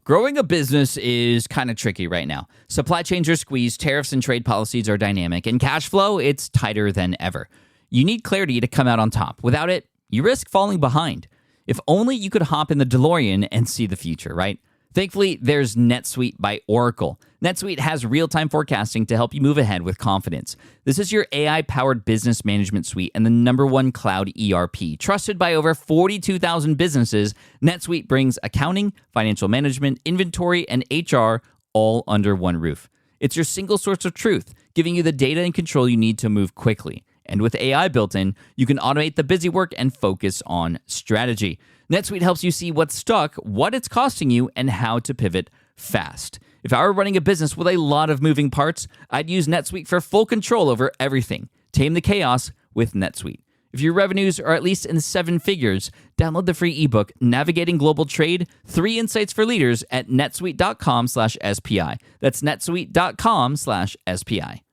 Growing a business is kind of tricky right now. Supply chains are squeezed, tariffs and trade policies are dynamic, and cash flow, it's tighter than ever. You need clarity to come out on top. Without it, you risk falling behind. If only you could hop in the DeLorean and see the future, right? Thankfully, there's NetSuite by Oracle. NetSuite has real-time forecasting to help you move ahead with confidence. This is your AI-powered business management suite and the #1 cloud ERP. Trusted by over 42,000 businesses, NetSuite brings accounting, financial management, inventory, and HR all under one roof. It's your single source of truth, giving you the data and control you need to move quickly. And with AI built in, you can automate the busy work and focus on strategy. NetSuite helps you see what's stuck, what it's costing you, and how to pivot fast. If I were running a business with a lot of moving parts, I'd use NetSuite for full control over everything. Tame the chaos with NetSuite. If your revenues are at least in 7 figures, download the free ebook, Navigating Global Trade, 3 Insights for Leaders at netsuite.com/SPI. That's netsuite.com/SPI.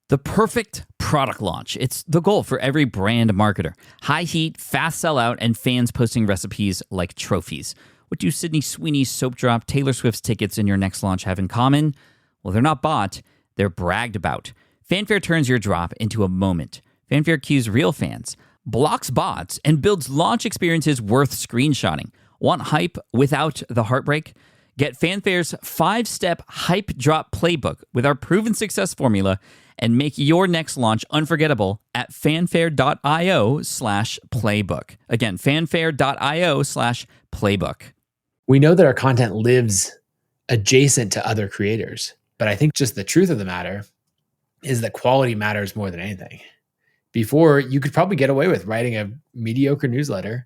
The perfect product launch. It's the goal for every brand marketer. High heat, fast sellout, and fans posting recipes like trophies. What do Sydney Sweeney's soap drop, Taylor Swift's tickets, and your next launch have in common? Well, they're not bought, they're bragged about. Fanfare turns your drop into a moment. Fanfare cues real fans, blocks bots, and builds launch experiences worth screenshotting. Want hype without the heartbreak? Get Fanfare's 5-step hype drop playbook with our proven success formula and make your next launch unforgettable at fanfare.io/playbook. Again, fanfare.io/playbook. We know that our content lives adjacent to other creators, but I think just the truth of the matter is that quality matters more than anything. Before, you could probably get away with writing a mediocre newsletter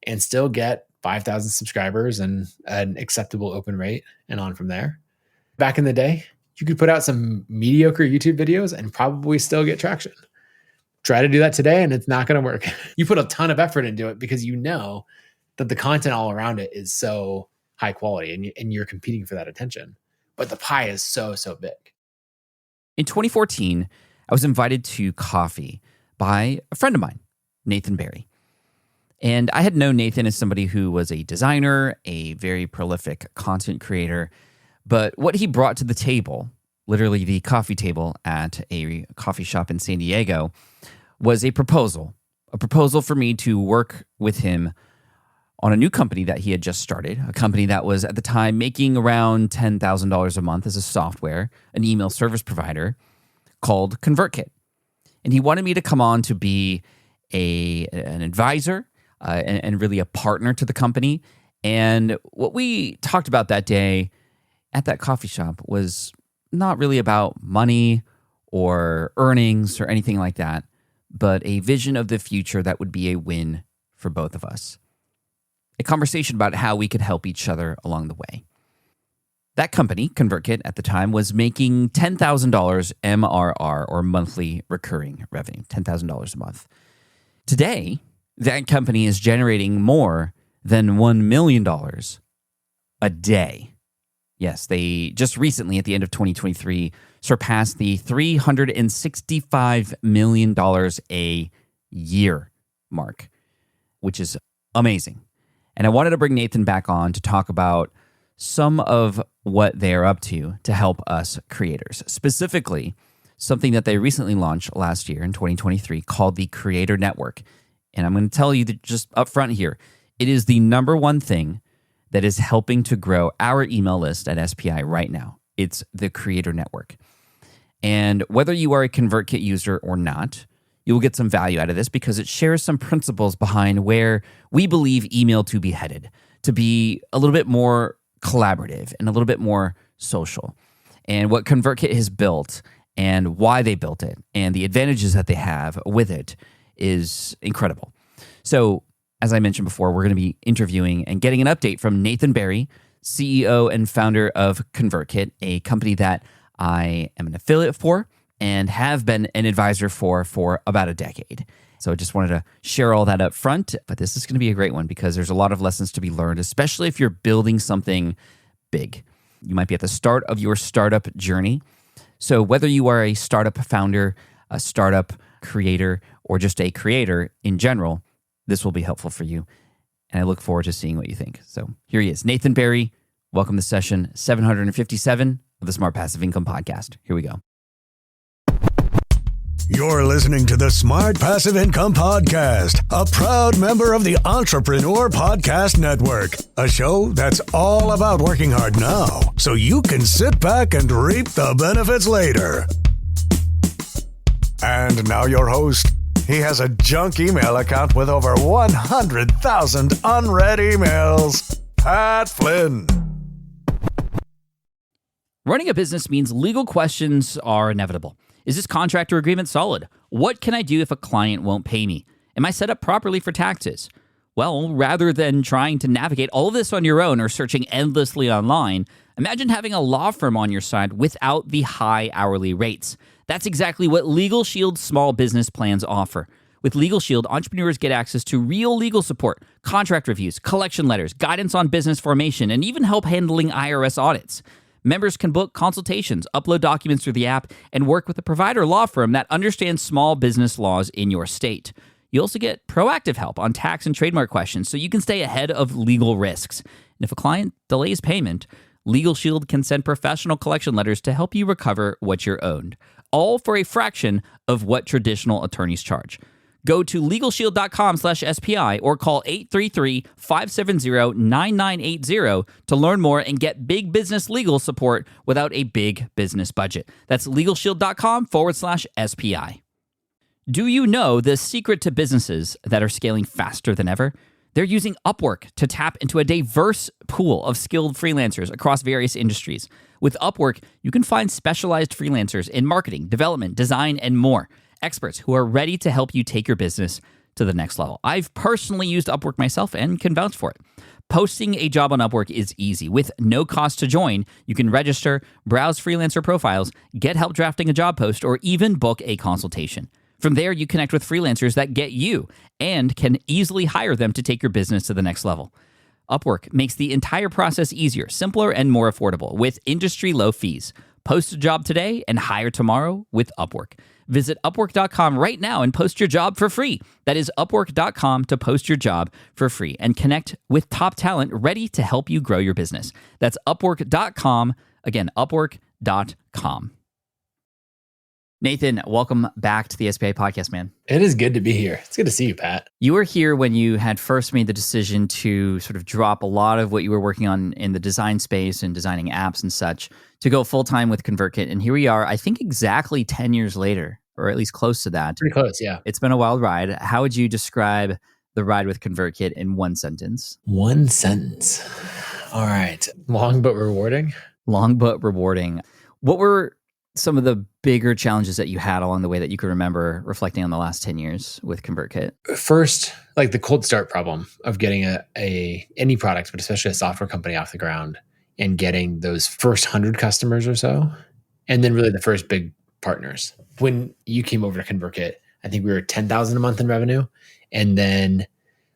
and still get 5,000 subscribers and an acceptable open rate and on from there. Back in the day, you could put out some mediocre YouTube videos and probably still get traction. Try to do that today and it's not going to work. You put a ton of effort into it because you know that the content all around it is so high quality and you're competing for that attention. But the pie is so big. In 2014, I was invited to coffee by a friend of mine, Nathan Barry. And I had known Nathan as somebody who was a designer, a very prolific content creator. But what he brought to the table, literally the coffee table at a coffee shop in San Diego, was a proposal for me to work with him on a new company that he had just started, a company that was at the time making around $10,000 a month as a software, an email service provider called ConvertKit. And he wanted me to come on to be an advisor and really a partner to the company. And what we talked about that day at that coffee shop was not really about money or earnings or anything like that, but a vision of the future that would be a win for both of us. A conversation about how we could help each other along the way. That company, ConvertKit, at the time was making $10,000 MRR, or monthly recurring revenue, $10,000 a month. Today, that company is generating more than $1 million a day. Yes, they just recently, at the end of 2023, surpassed the $365 million a year mark, which is amazing. And I wanted to bring Nathan back on to talk about some of what they're up to help us creators. Specifically, something that they recently launched last year in 2023 called the Creator Network. And I'm going to tell you that just up front here, it is the #1 thing that is helping to grow our email list at SPI right now. It's the Creator Network. And whether you are a ConvertKit user or not, you will get some value out of this because it shares some principles behind where we believe email to be headed, to be a little bit more collaborative and a little bit more social. And what ConvertKit has built and why they built it and the advantages that they have with it is incredible. So, as I mentioned before, we're going to be interviewing and getting an update from Nathan Barry, CEO and founder of ConvertKit, a company that I am an affiliate for and have been an advisor for about a decade. So I just wanted to share all that up front, but this is going to be a great one because there's a lot of lessons to be learned, especially if you're building something big. You might be at the start of your startup journey. So whether you are a startup founder, a startup creator, or just a creator in general, this will be helpful for you. And I look forward to seeing what you think. So here he is, Nathan Barry Welcome to session 757 of the Smart Passive Income Podcast. Here we go. You're listening to the Smart Passive Income Podcast, a proud member of the Entrepreneur Podcast Network, a show that's all about working hard now so you can sit back and reap the benefits later. And now your host. He has a junk email account with over 100,000 unread emails. Pat Flynn. Running a business means legal questions are inevitable. Is this contract or agreement solid? What can I do if a client won't pay me? Am I set up properly for taxes? Well, rather than trying to navigate all of this on your own or searching endlessly online, imagine having a law firm on your side without the high hourly rates. That's exactly what Legal Shield's small business plans offer. With Legal Shield, entrepreneurs get access to real legal support, contract reviews, collection letters, guidance on business formation, and even help handling IRS audits. Members can book consultations, upload documents through the app, and work with a provider law firm that understands small business laws in your state. You also get proactive help on tax and trademark questions so you can stay ahead of legal risks. And if a client delays payment, Legal Shield can send professional collection letters to help you recover what you're owed, all for a fraction of what traditional attorneys charge. Go to LegalShield.com/SPI or call 833-570-9980 to learn more and get big business legal support without a big business budget. That's LegalShield.com/SPI. Do you know the secret to businesses that are scaling faster than ever? They're using Upwork to tap into a diverse pool of skilled freelancers across various industries. With Upwork, you can find specialized freelancers in marketing, development, design, and more. Experts who are ready to help you take your business to the next level. I've personally used Upwork myself and can vouch for it. Posting a job on Upwork is easy. With no cost to join, you can register, browse freelancer profiles, get help drafting a job post, or even book a consultation. From there, you connect with freelancers that get you and can easily hire them to take your business to the next level. Upwork makes the entire process easier, simpler, and more affordable with industry-low fees. Post a job today and hire tomorrow with Upwork. Visit Upwork.com right now and post your job for free. That is Upwork.com to post your job for free and connect with top talent ready to help you grow your business. That's Upwork.com. Again, Upwork.com. Nathan, welcome back to the SPI podcast, man. It is good to be here. It's good to see you, Pat. You were here when you had first made the decision to sort of drop a lot of what you were working on in the design space and designing apps and such to go full-time with ConvertKit. And here we are, I think exactly 10 years later, or at least close to that. Pretty close, yeah. It's been a wild ride. How would you describe the ride with ConvertKit in one sentence? One sentence. All right. Long but rewarding. Long but rewarding. What were some of the bigger challenges that you had along the way that you could remember reflecting on the last 10 years with ConvertKit? First, like the cold start problem of getting any product, but especially a software company off the ground and getting those first 100 customers or so. And then really the first big partners. When you came over to ConvertKit, I think we were 10,000 a month in revenue. And then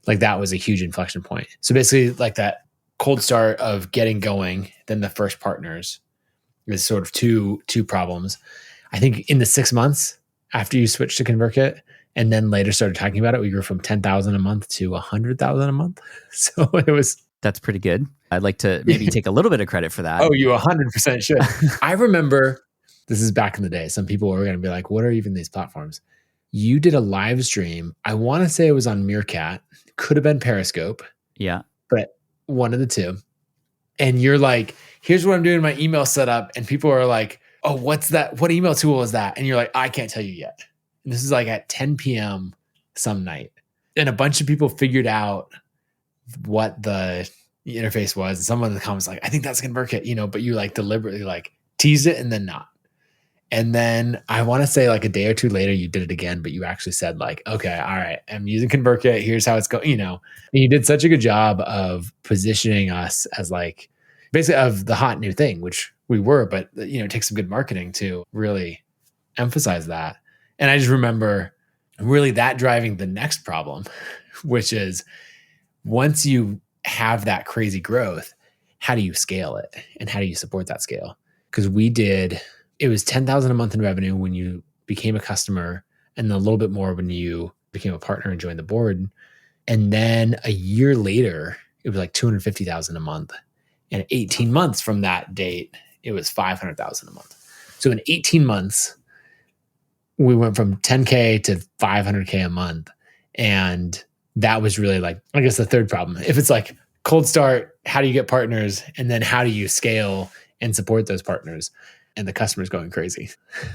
like that was a huge inflection point. So basically like that cold start of getting going, then the first partners is sort of two problems. I think in the 6 months after you switched to ConvertKit and then later started talking about it, we grew from 10,000 a month to 100,000 a month. So That's pretty good. I'd like to maybe take a little bit of credit for that. Oh, you 100% should. I remember, this is back in the day. Some people were going to be like, what are even these platforms? You did a live stream. I want to say it was on Meerkat. Could have been Periscope. Yeah. But one of the two. And you're like, here's what I'm doing in my email setup. And people are like, oh, what's that? What email tool is that? And you're like, I can't tell you yet. And this is like at 10 p.m. some night. And a bunch of people figured out what the interface was. And someone in the comments like, I think that's ConvertKit, but you like deliberately like teased it and then not. And then I want to say like a day or two later, you did it again, but you actually said like, okay, all right, I'm using ConvertKit. Here's how it's going, And you did such a good job of positioning us as like basically of the hot new thing, which we were, but it takes some good marketing to really emphasize that. And I just remember really that driving the next problem, which is once you have that crazy growth, how do you scale it? And how do you support that scale? Because it was 10,000 a month in revenue when you became a customer, and then a little bit more when you became a partner and joined the board. And then a year later, it was like 250,000 a month. And 18 months from that date, it was 500,000 a month. So in 18 months, we went from 10K to 500K a month. And that was really like, I guess, the third problem. If it's like cold start, how do you get partners? And then how do you scale and support those partners? And the customer's going crazy.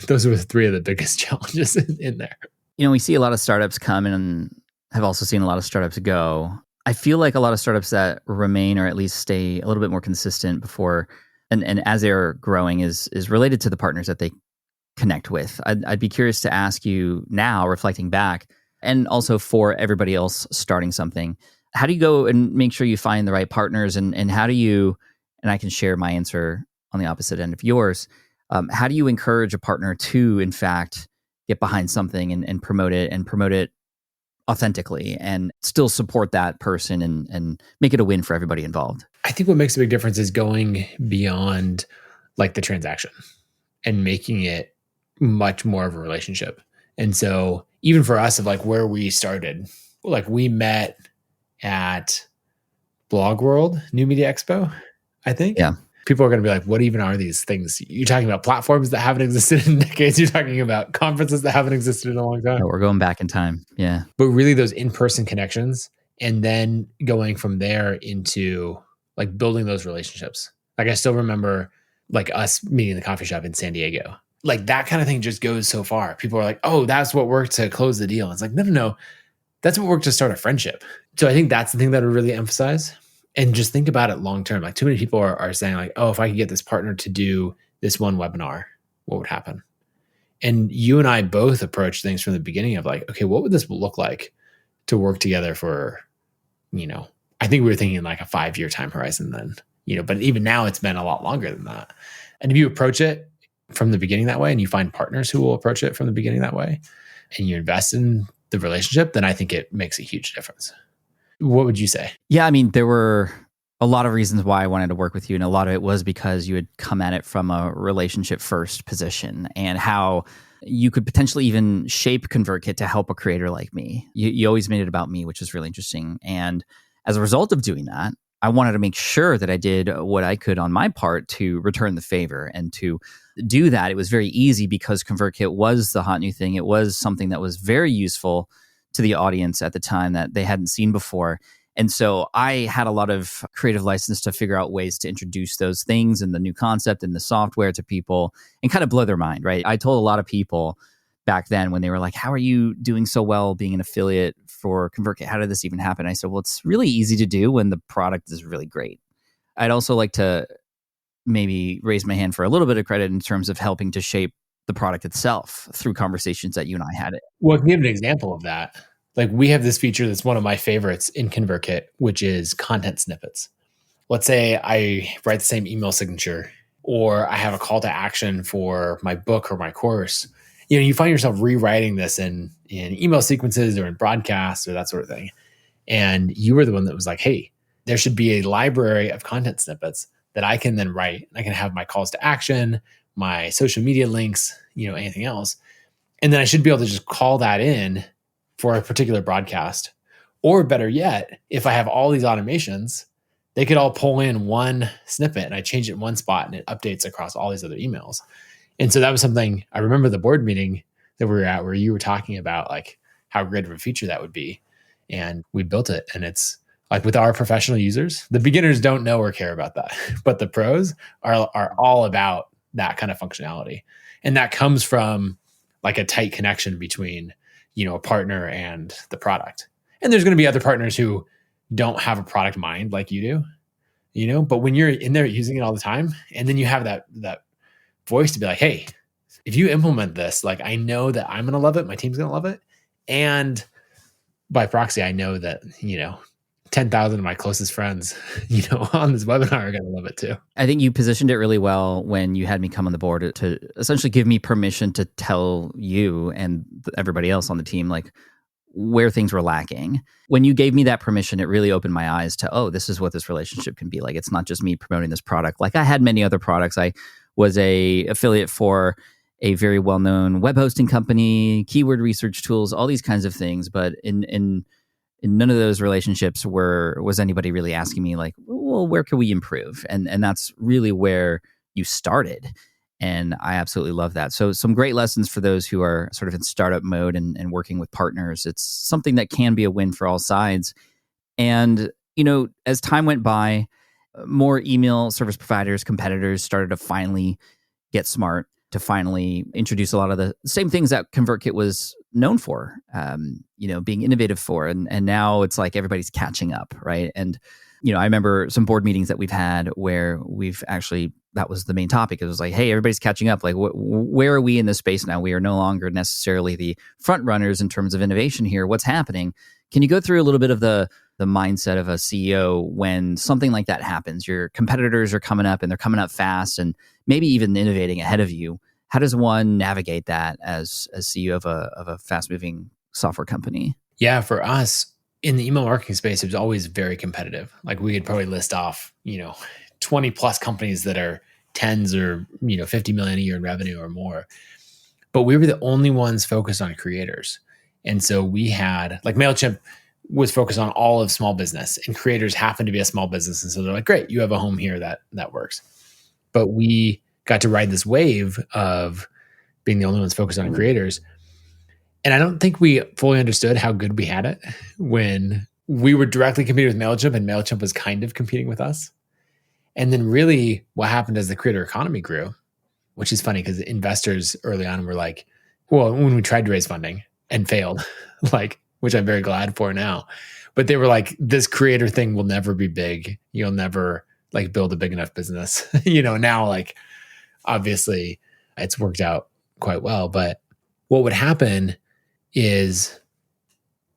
Those were three of the biggest challenges in there. We see a lot of startups come and have also seen a lot of startups go. I feel like a lot of startups that remain or at least stay a little bit more consistent before and as they're growing is related to the partners that they connect with. I'd be curious to ask you now, reflecting back, and also for everybody else starting something, how do you go and make sure you find the right partners, and how do you, and I can share my answer on the opposite end of yours, how do you encourage a partner to, in fact, get behind something and promote it authentically and still support that person and make it a win for everybody involved? I think what makes a big difference is going beyond like the transaction and making it much more of a relationship. And so even for us, of like where we started, like we met at Blog World, New Media Expo, I think. Yeah. People are going to be like, what even are these things? You're talking about platforms that haven't existed in decades. You're talking about conferences that haven't existed in a long time. No, we're going back in time. Yeah. But really those in-person connections, and then going from there into like building those relationships. Like I still remember like us meeting in the coffee shop in San Diego. Like that kind of thing just goes so far. People are like, oh, that's what worked to close the deal. And it's like, no. That's what worked to start a friendship. So I think that's the thing that I would really emphasize. And just think about it long term. Like too many people are saying like, oh, if I could get this partner to do this one webinar, what would happen? And you and I both approach things from the beginning of like, okay, what would this look like to work together for, I think we were thinking like a 5-year time horizon then, but even now it's been a lot longer than that. And if you approach it from the beginning that way, and you find partners who will approach it from the beginning that way, and you invest in the relationship, then I think it makes a huge difference. What would you say? Yeah, I mean, there were a lot of reasons why I wanted to work with you, and a lot of it was because you had come at it from a relationship first position and how you could potentially even shape ConvertKit to help a creator like me. You always made it about me, which is really interesting. And as a result of doing that, I wanted to make sure that I did what I could on my part to return the favor. And to do that, it was very easy because ConvertKit was the hot new thing. It was something that was very useful to the audience at the time that they hadn't seen before. And so I had a lot of creative license to figure out ways to introduce those things and the new concept and the software to people and kind of blow their mind, right? I told a lot of people back then when they were like, how are you doing so well being an affiliate for ConvertKit? How did this even happen? I said, well, it's really easy to do when the product is really great. I'd also like to maybe raise my hand for a little bit of credit in terms of helping to shape the product itself through conversations that you and I had. Well, give an example of that. Like we have this feature that's one of my favorites in ConvertKit, which is content snippets. Let's say I write the same email signature, or I have a call to action for my book or my course. You find yourself rewriting this in email sequences or in broadcasts or that sort of thing. And you were the one that was like, hey, there should be a library of content snippets that I can then write. I can have my calls to action, my social media links, anything else. And then I should be able to just call that in for a particular broadcast. Or better yet, if I have all these automations, they could all pull in one snippet and I change it in one spot and it updates across all these other emails. And so that was something I remember the board meeting that we were at where you were talking about like how great of a feature that would be. And we built it. And it's like with our professional users, the beginners don't know or care about that, but the pros are all about that kind of functionality. And that comes from like a tight connection between, a partner and the product. And there's going to be other partners who don't have a product mind like you do, but when you're in there using it all the time, and then you have that voice to be like, hey, if you implement this, like I know that I'm going to love it. My team's going to love it. And by proxy, I know that, 10,000 of my closest friends, on this webinar are going to love it too. I think you positioned it really well when you had me come on the board to essentially give me permission to tell you and everybody else on the team, like where things were lacking. When you gave me that permission, it really opened my eyes to, oh, this is what this relationship can be like. It's not just me promoting this product. Like I had many other products. I was a affiliate for a very well-known web hosting company, keyword research tools, all these kinds of things. But in none of those relationships was anybody really asking me like, well, well, where can we improve? And that's really where you started. And I absolutely love that. So some great lessons for those who are sort of in startup mode and working with partners. It's something that can be a win for all sides. And, as time went by, more email service providers, competitors started to finally get smart, to finally introduce a lot of the same things that ConvertKit was known for, being innovative for. And now it's like everybody's catching up, right? And, I remember some board meetings that we've had where that was the main topic. It was like, hey, everybody's catching up. Like, where are we in this space now? We are no longer necessarily the front runners in terms of innovation here. What's happening? Can you go through a little bit of the mindset of a CEO when something like that happens? Your competitors are coming up and they're coming up fast and maybe even innovating ahead of you. How does one navigate that as CEO of a fast-moving software company? Yeah, for us in the email marketing space, it was always very competitive. Like we could probably list off, 20 plus companies that are tens or 50 million a year in revenue or more. But we were the only ones focused on creators. And so we had, like, MailChimp was focused on all of small business, and creators happened to be a small business. And so they're like, great, you have a home here that works. But we got to ride this wave of being the only ones focused on creators. And I don't think we fully understood how good we had it when we were directly competing with MailChimp and MailChimp was kind of competing with us. And then really what happened as the creator economy grew, which is funny because investors early on were like, well, when we tried to raise funding and failed, which I'm very glad for now, but they were like, this creator thing will never be big. You'll never build a big enough business. Now obviously it's worked out quite well, but what would happen is,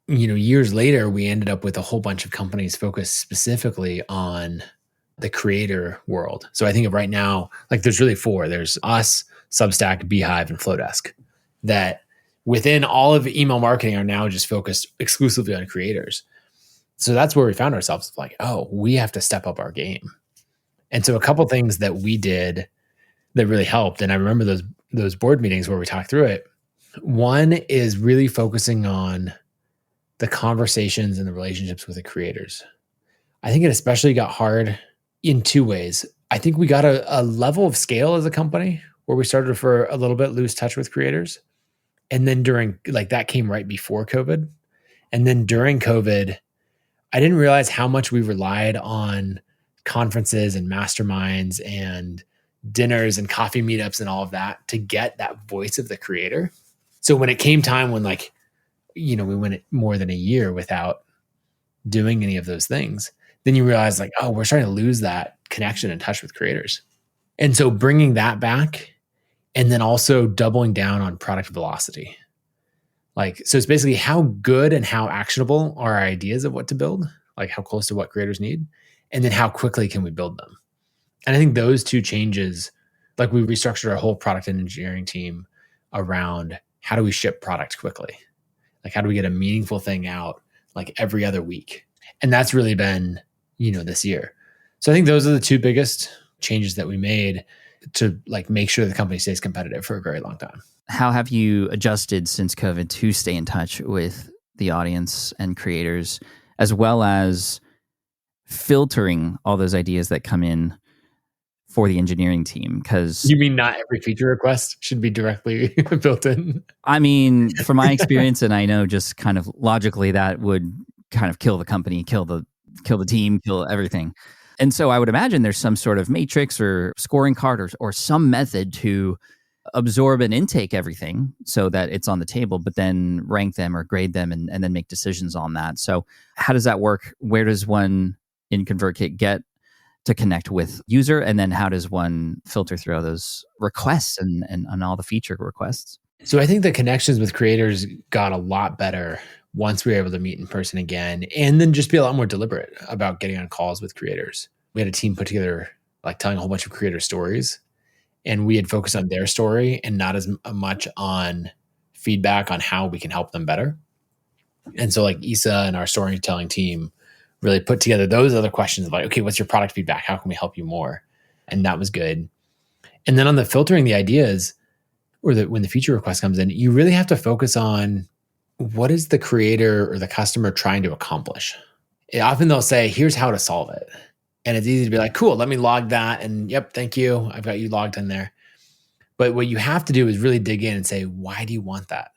years later, we ended up with a whole bunch of companies focused specifically on the creator world. So I think of right now, there's really four. There's us, Substack, Beehive, and Flowdesk that within all of email marketing are now just focused exclusively on creators. So that's where we found ourselves we have to step up our game. And so a couple of things that we did that really helped, and I remember those board meetings where we talked through it. One is really focusing on the conversations and the relationships with the creators. I think it especially got hard in two ways. I think we got a level of scale as a company where we started to, for a little bit, lose touch with creators. And then during, that came right before COVID. And then during COVID, I didn't realize how much we relied on conferences and masterminds and dinners and coffee meetups and all of that to get that voice of the creator. So when it came time when we went more than a year without doing any of those things, then you realize we're starting to lose that connection and touch with creators. And so bringing that back and then also doubling down on product velocity. So it's basically how good and how actionable are our ideas of what to build, how close to what creators need, and then how quickly can we build them. And I think those two changes, we restructured our whole product and engineering team around how do we ship product quickly? How do we get a meaningful thing out every other week? And that's really been, this year. So I think those are the two biggest changes that we made to make sure the company stays competitive for a very long time. How have you adjusted since COVID to stay in touch with the audience and creators, as well as filtering all those ideas that come in for the engineering team? Because you mean not every feature request should be directly built in? I mean, from my experience, and I know just kind of logically that would kind of kill the company, kill the team, kill everything. And so I would imagine there's some sort of matrix or scoring card or some method to absorb and intake everything so that it's on the table, but then rank them or grade them and then make decisions on that. So how does that work? Where does one in ConvertKit get to connect with user? And then how does one filter through all those requests and all the feature requests? So I think the connections with creators got a lot better once we were able to meet in person again, and then just be a lot more deliberate about getting on calls with creators. We had a team put together, telling a whole bunch of creator stories, and we had focused on their story and not as much on feedback on how we can help them better. And so Isa and our storytelling team really put together those other questions of okay, what's your product feedback? How can we help you more? And that was good. And then on the filtering the ideas, or when the feature request comes in, you really have to focus on what is the creator or the customer trying to accomplish. Often they'll say, here's how to solve it. And it's easy to be like, cool, let me log that. And yep, thank you. I've got you logged in there. But what you have to do is really dig in and say, why do you want that?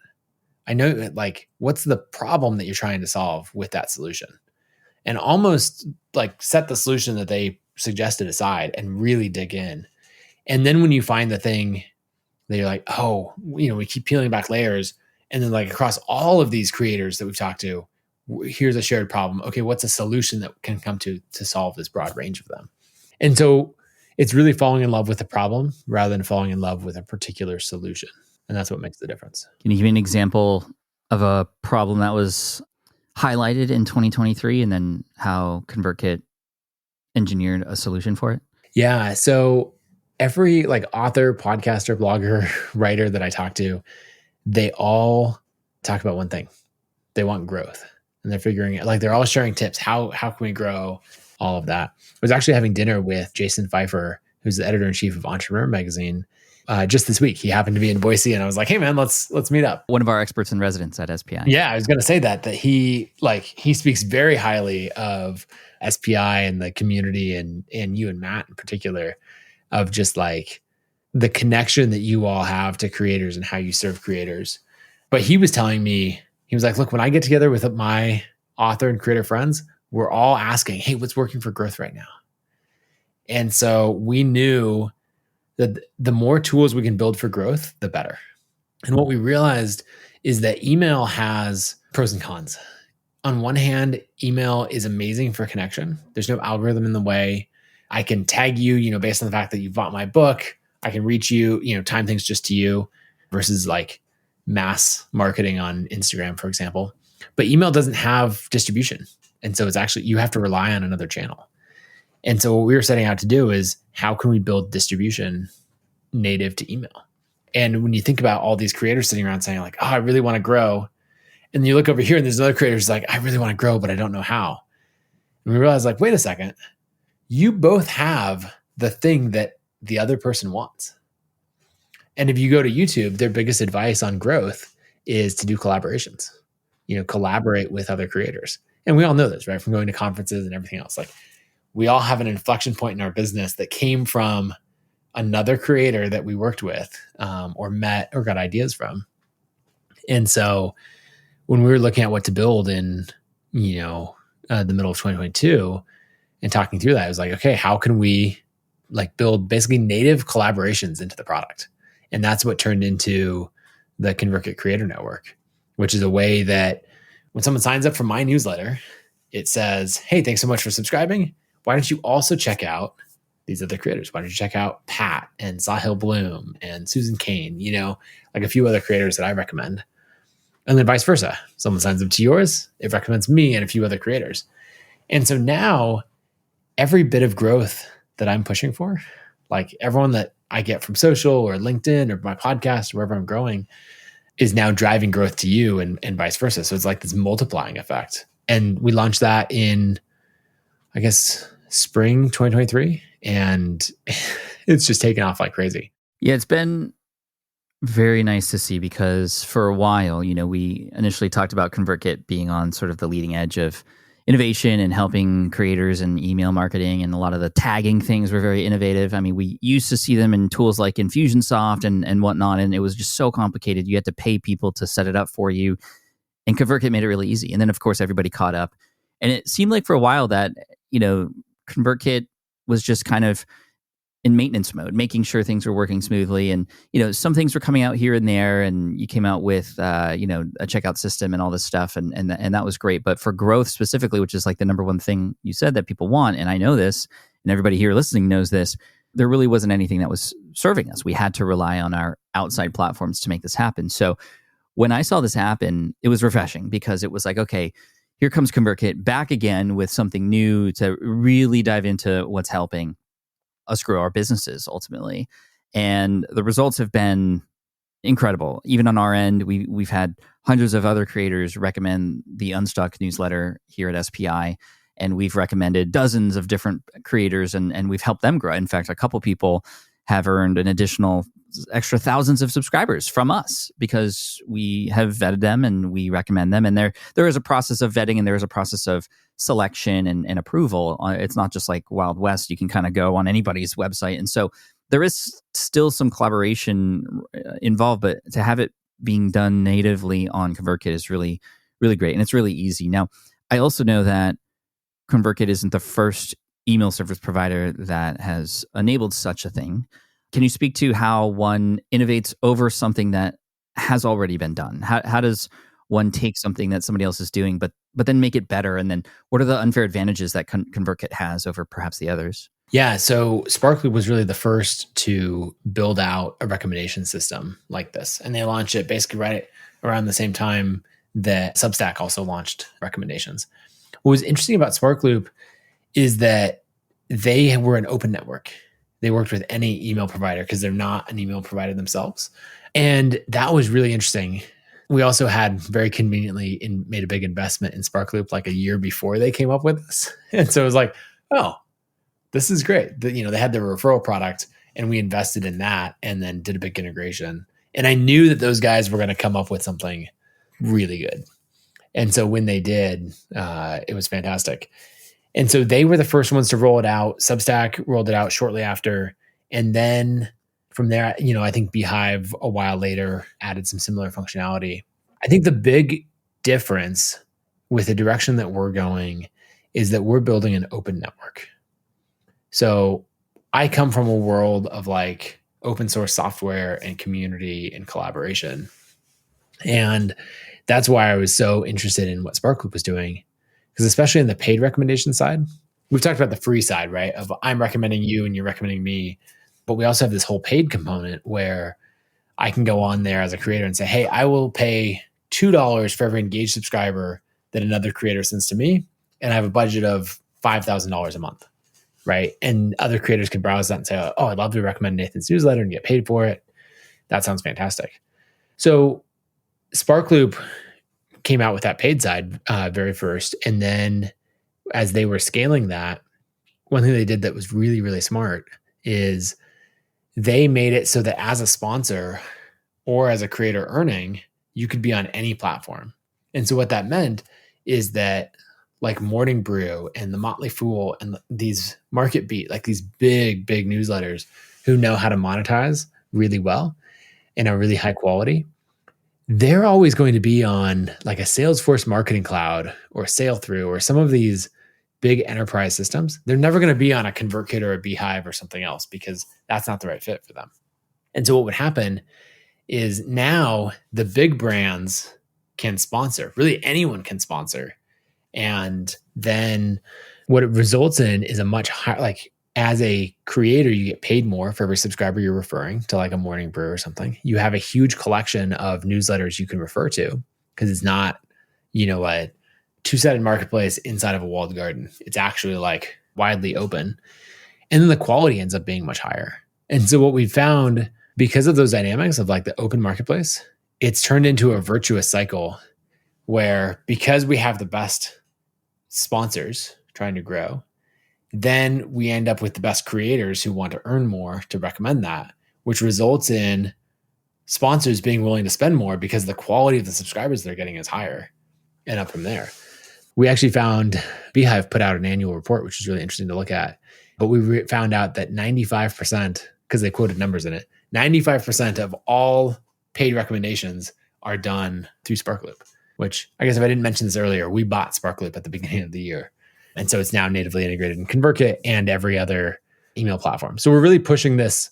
I know, like, what's the problem that you're trying to solve with that solution? And almost like set the solution that they suggested aside and really dig in. And then when you find the thing that you're like, oh, we keep peeling back layers. And then like across all of these creators that we've talked to, here's a shared problem. Okay, what's a solution that can come to solve this broad range of them? And so it's really falling in love with the problem rather than falling in love with a particular solution. And that's what makes the difference. Can you give me an example of a problem that was highlighted in 2023 and then how ConvertKit engineered a solution for it? Yeah. So every like author, podcaster, blogger, writer that I talk to, they all talk about one thing. They want growth. And they're figuring it, like they're all sharing tips. How can we grow? All of that. I was actually having dinner with Jason Pfeiffer, who's the editor-in-chief of Entrepreneur Magazine, just this week. He happened to be in Boise, and I was like, "Hey, man, let's meet up." One of our experts in residence at SPI. Yeah, I was going to say that he speaks very highly of SPI and the community, and you and Matt in particular, of just like the connection that you all have to creators and how you serve creators. But he was telling me, he was like, "Look, when I get together with my author and creator friends, we're all asking, hey, what's working for growth right now?" And so we knew that the more tools we can build for growth, the better. And what we realized is that email has pros and cons. On one hand, email is amazing for connection. There's no algorithm in the way. I can tag you, based on the fact that you bought my book. I can reach you, time things just to you versus like mass marketing on Instagram, for example. But email doesn't have distribution. And so it's actually, you have to rely on another channel. And so what we were setting out to do is how can we build distribution native to email? And when you think about all these creators sitting around saying like, oh, I really want to grow. And then you look over here and there's another creator who's like, I really want to grow, but I don't know how. And we realized like, wait a second, you both have the thing that the other person wants. And if you go to YouTube, their biggest advice on growth is to do collaborations, collaborate with other creators. And we all know this, right? From going to conferences and everything else. Like we all have an inflection point in our business that came from another creator that we worked with or met or got ideas from. And so when we were looking at what to build in, the middle of 2022 and talking through that, I was like, okay, how can we like build basically native collaborations into the product? And that's what turned into the ConvertKit Creator Network, which is a way that when someone signs up for my newsletter, it says, hey, thanks so much for subscribing. Why don't you also check out these other creators? Why don't you check out Pat and Sahil Bloom and Susan Cain, like a few other creators that I recommend. And then vice versa. Someone signs up to yours, it recommends me and a few other creators. And so now every bit of growth that I'm pushing for, like everyone that I get from social or LinkedIn or my podcast or wherever I'm growing, is now driving growth to you and vice versa. So it's like this multiplying effect. And we launched that in, I guess, spring 2023. And it's just taken off like crazy. Yeah, it's been very nice to see because for a while, we initially talked about ConvertKit being on sort of the leading edge of innovation and helping creators and email marketing, and a lot of the tagging things were very innovative. I mean, we used to see them in tools like Infusionsoft and whatnot, and it was just so complicated. You had to pay people to set it up for you, and ConvertKit made it really easy. And then, of course, everybody caught up. And it seemed like for a while that, ConvertKit was just kind of in maintenance mode, making sure things were working smoothly. And, some things were coming out here and there, and you came out with, a checkout system and all this stuff. And that was great. But for growth specifically, which is like the number one thing you said that people want, and I know this, and everybody here listening knows this, there really wasn't anything that was serving us. We had to rely on our outside platforms to make this happen. So when I saw this happen, it was refreshing because it was like, okay, here comes ConvertKit back again with something new to really dive into what's helping us grow our businesses ultimately. And the results have been incredible. Even on our end, we've had hundreds of other creators recommend the Unstuck newsletter here at SPI. And we've recommended dozens of different creators and we've helped them grow. In fact, a couple people have earned an additional extra thousands of subscribers from us because we have vetted them and we recommend them. And there is a process of vetting and there is a process of selection and approval. It's not just like Wild West. You can kind of go on anybody's website. And so there is still some collaboration involved, but to have it being done natively on ConvertKit is really, really great. And it's really easy. Now, I also know that ConvertKit isn't the first email service provider that has enabled such a thing. Can you speak to how one innovates over something that has already been done? How does one take something that somebody else is doing, but then make it better? And then what are the unfair advantages that ConvertKit has over perhaps the others? Yeah, so Sparkloop was really the first to build out a recommendation system like this. And they launched it basically right around the same time that Substack also launched recommendations. What was interesting about Sparkloop is that they were an open network. They worked with any email provider because they're not an email provider themselves. And that was really interesting. We also had very conveniently made a big investment in Sparkloop like a year before they came up with this. And so it was like, oh, this is great. They had their referral product and we invested in that and then did a big integration. And I knew that those guys were going to come up with something really good. And so when they did, it was fantastic. And so they were the first ones to roll it out. Substack rolled it out shortly after. And then from there, I think Beehive a while later added some similar functionality. I think the big difference with the direction that we're going is that we're building an open network. So I come from a world of like open source software and community and collaboration. And that's why I was so interested in what Sparkloop was doing. Because especially in the paid recommendation side, we've talked about the free side, right? Of I'm recommending you and you're recommending me. But we also have this whole paid component where I can go on there as a creator and say, hey, I will pay $2 for every engaged subscriber that another creator sends to me. And I have a budget of $5,000 a month, right? And other creators can browse that and say, oh, I'd love to recommend Nathan's newsletter and get paid for it. That sounds fantastic. So Sparkloop came out with that paid side very first. And then as they were scaling that, one thing they did that was really, really smart is they made it so that as a sponsor or as a creator earning, you could be on any platform. And so what that meant is that like Morning Brew and The Motley Fool and these Market Beat, like these big, big newsletters who know how to monetize really well and are really high quality, they're always going to be on like a Salesforce Marketing Cloud or Sailthrough or some of these big enterprise systems. They're never going to be on a ConvertKit or a Beehive or something else because that's not the right fit for them. And so what would happen is now the big brands can sponsor. Really anyone can sponsor. And then what it results in is a much higher, like as a creator, you get paid more for every subscriber you're referring to, like a Morning Brew or something. You have a huge collection of newsletters you can refer to because it's not, a two-sided marketplace inside of a walled garden. It's actually like widely open. And then the quality ends up being much higher. And so what we found, because of those dynamics of like the open marketplace, it's turned into a virtuous cycle where because we have the best sponsors trying to grow, then we end up with the best creators who want to earn more to recommend that, which results in sponsors being willing to spend more because the quality of the subscribers they're getting is higher, and up from there. We actually found Beehive put out an annual report, which is really interesting to look at. But we found out that 95%, because they quoted numbers in it, 95% of all paid recommendations are done through Sparkloop, which I guess if I didn't mention this earlier, we bought Sparkloop at the beginning of the year. And so it's now natively integrated in ConvertKit and every other email platform. So we're really pushing this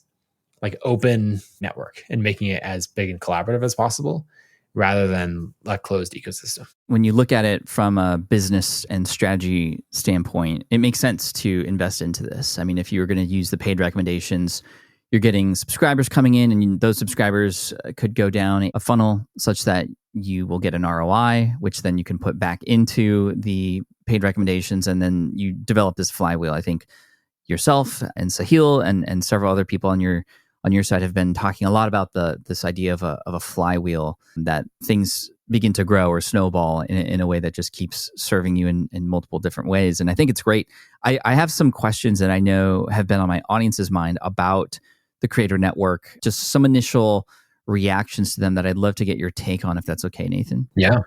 like open network and making it as big and collaborative as possible rather than a closed ecosystem. When you look at it from a business and strategy standpoint, it makes sense to invest into this. I mean, if you were going to use the paid recommendations, you're getting subscribers coming in and those subscribers could go down a funnel such that you will get an ROI, which then you can put back into the paid recommendations. And then you develop this flywheel. I think yourself and Sahil and several other people on your side have been talking a lot about this idea of a flywheel, that things begin to grow or snowball in a way that just keeps serving you in multiple different ways. And I think it's great. I have some questions that I know have been on my audience's mind about the Creator Network. Just some initial reactions to them that I'd love to get your take on, if that's okay, Nathan. Yeah.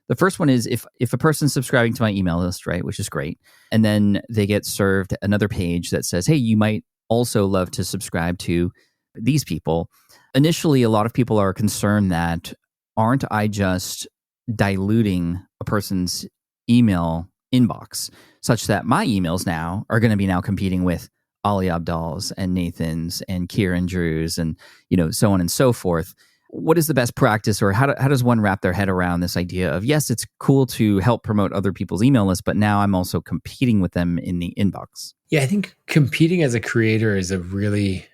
The first one is if a person's subscribing to my email list, right, which is great, and then they get served another page that says, hey, you might also love to subscribe to these people. Initially, a lot of people are concerned that, aren't I just diluting a person's email inbox such that my emails now are going to be now competing with Ali Abdal's and Nathan's and Kieran Drew's and, so on and so forth. What is the best practice, or how does one wrap their head around this idea of, yes, it's cool to help promote other people's email lists, but now I'm also competing with them in the inbox? Yeah, I think competing as a creator is a really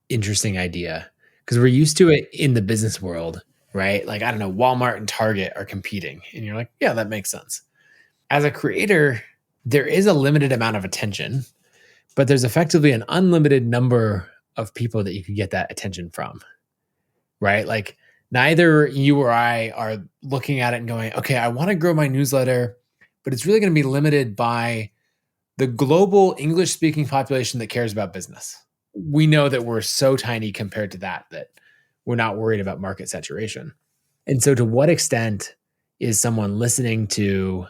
interesting idea because we're used to it in the business world, right? Like, I don't know, Walmart and Target are competing. And you're like, yeah, that makes sense. As a creator, there is a limited amount of attention, but there's effectively an unlimited number of people that you can get that attention from. Right? Like, neither you or I are looking at it and going, okay, I want to grow my newsletter, but it's really going to be limited by the global English speaking population that cares about business. We know that we're so tiny compared to that we're not worried about market saturation. And so to what extent is someone listening to,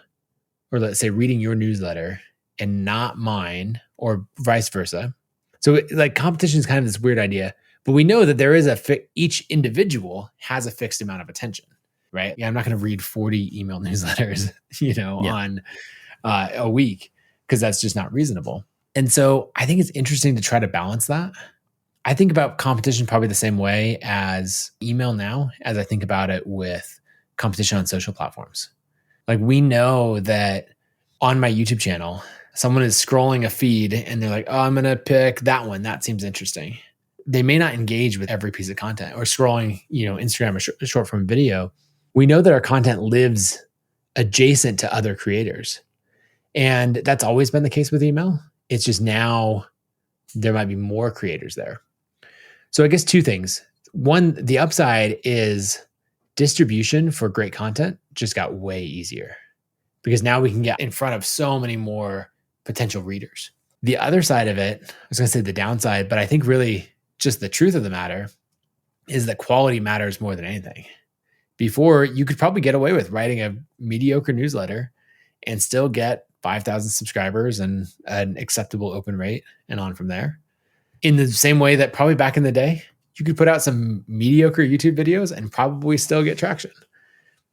or let's say reading your newsletter and not mine, or vice versa? So like, competition is kind of this weird idea. But we know that there is each individual has a fixed amount of attention, right? Yeah, I'm not going to read 40 email newsletters, on a week, because that's just not reasonable. And so I think it's interesting to try to balance that. I think about competition probably the same way as email now, as I think about it with competition on social platforms. Like, we know that on my YouTube channel, someone is scrolling a feed and they're like, oh, I'm going to pick that one. That seems interesting. They may not engage with every piece of content, or scrolling, Instagram or short form video. We know that our content lives adjacent to other creators. And that's always been the case with email. It's just now there might be more creators there. So I guess two things. One, the upside is distribution for great content just got way easier because now we can get in front of so many more potential readers. The other side of it, I was going to say the downside, but I think really just the truth of the matter is that quality matters more than anything. Before, you could probably get away with writing a mediocre newsletter and still get 5,000 subscribers and an acceptable open rate and on from there. In the same way that probably back in the day, you could put out some mediocre YouTube videos and probably still get traction.